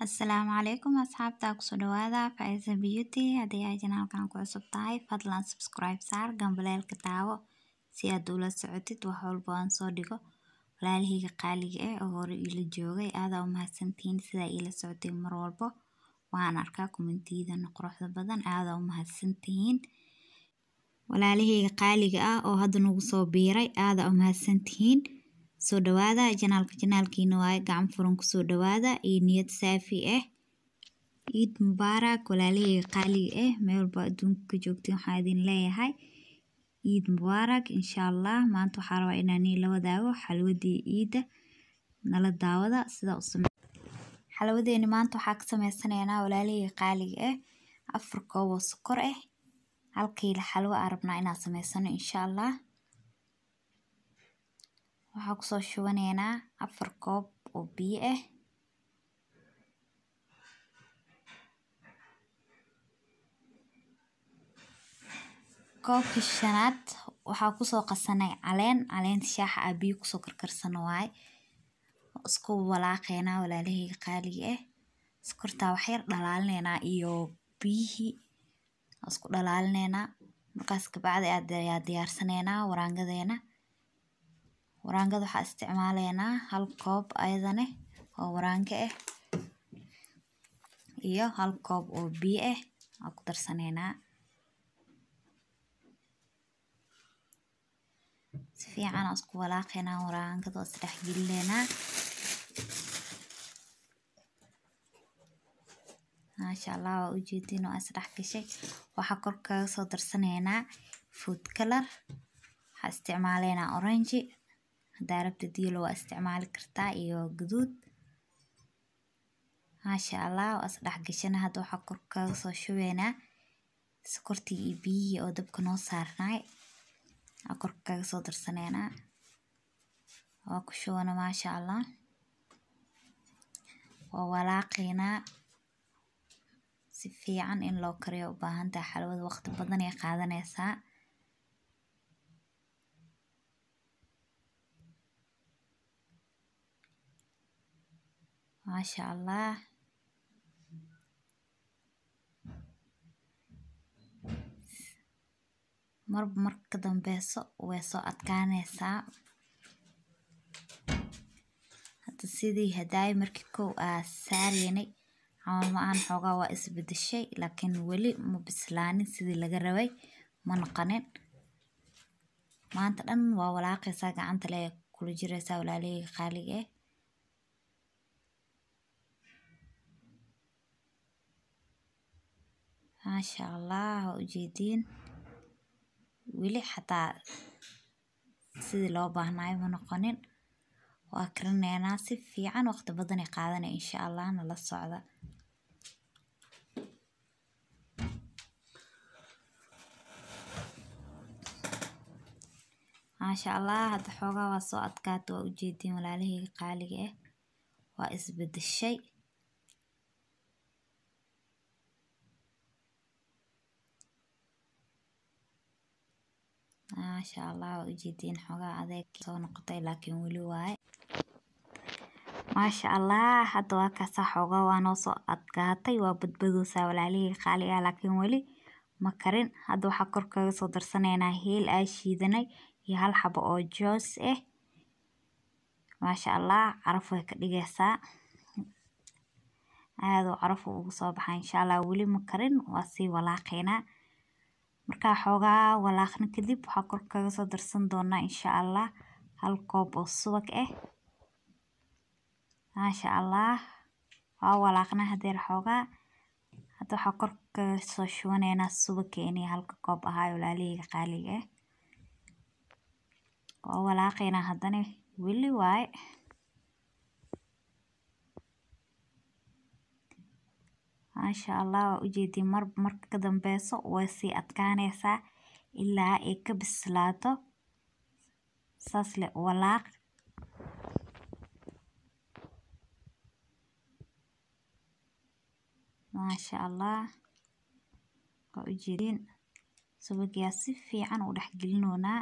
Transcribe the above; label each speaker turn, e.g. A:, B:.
A: Asalaamu calaykum asxaabta ku soo dhawaada Faiza Beauty haddii ay channelkan ku cusub tahay fadlan subscribe saar gambaleelka taawo si aad ula socotid wax walba aan soo dhigo walaalahayga qaaliga ah oo hore ila joogay aad u mahadsantihiin sida ila socotay mar walba waan arkaa kommentiyada quruxda badan aad u mahadsantihiin walaalahayga qaaliga ah oo hadda nagu soo biiray aad u mahadsantihiin soo dhawaada channelkiina waa gacan furan ku soo dhawaada iyo niyad saafi ah Eid Mubarak walaalahayga qaaliga ah meel walba adduunka ka joogtiin waxaan idin leeyahay Eid Mubarak insha Allah maanta waxaan rabaa inaan la wadaago xalwadii Eid nala daawada sida u sameeyo xalwadeeni maanta waxaa ka sameysanaynaa walaalahayga qaaliga ah 4 koob oo sokor ah halkii xalwo arabnaa inaan sameysano insha Allah waxaa ku soo shubanaynaa 4 koob oo biyo ah koobka shanaad waxaa ku soo qasanay caleenta shaaha ah biyo ku soo karkarsano waay isku walaaqeynaa walaalahayga qaaliga ah sokorta wax yar dhalaalinaynaa iyo biyihii isku dhalaalinaynaa markaas ka bacdi aad diyaarsanaynaa waraangadeena waraangada waxaa isticmaalaynaa 1 koob ayadana oo waraanka ah iyo 1 koob oo biyo ah aan ku darsanaynaa si fiican isku walaaqeynaa waraangada is dhex gelinaynaa maasha Allah waa u jeedin oo is dhex gashay waxaa kor kaga soo darsanaynaa food color waxaa isticmaalaynaa orange hadaa rabtid yellow waa isticmaali kartaa iyo gaduud maasha Allah waa is dhex gashana hadda waxaa kor kaga soo shubaynaa sokortii iyo biyihii oo dabka noo saarnay kor kaga soo darsanaynaa waa ku shubana maasha Allah waa walaaqeynaa si fiican in loo kariyo u baahan tahay xalwada waqti badan ay qaadanaysaa maasha Allah marka dambayso way soo adkaanaysaa hadda sidii hadaay markii kow saaraynay ama aan xoogaa waa isbedeshay laakiin wali ma bislaanin sidii laga rabay ma noqonin maanta dhan waa walaaqaysaa gacanta le kula jiraysaa walaalahayga qaaliga ah maasha Allah waa u jeedin wili xataa sidii loo baahnaayo ma noqonin waa karinaynaa si fiican waqti badan ay qaadanay insha Allah nala socda maasha Allah hadda xoogaa waa soo adkaatay waa u jeedin walaalahayga qaaliga ah waa isbedeshay maasha Allah waa u jeedin xoogaa adeeg soo noqotay laakiin wali waay maasha Allah hadda waa ka sax xoogaa waa noo soo adkaatay waa badbadoosaa walaalahayga qaaliga ah laakiin wali ma karin hadda waxaa kor kaga soo darsanaynaa heel aan shiidanay iyo 1 xabo oo joos ah maasha Allah caraf way ka dhigaysaa aad oo caraf ugu soo baxay insha Allah wali ma karin waa sii walaaqeynaa marka xoogaa walaaqna kadib waxaa kor kaga soo darsan doonaa insha Allah 1 koob oo subag ah maasha Allah waa walaaqna hadeer xoogaa hadda waxaa kor kaga soo shubanaynaa subagkeeni 1 koob ahaa walaalahayga qaaliga ah waa walaaqeynaa haddana wili waay maasha Allah waa u jeedin marka ka dambayso way sii adkaanaysaa ilaa ay ka bislaato saas le walaaq maasha Allah waa u jeedin subagiyaa si fiican u dhex gelinoonaa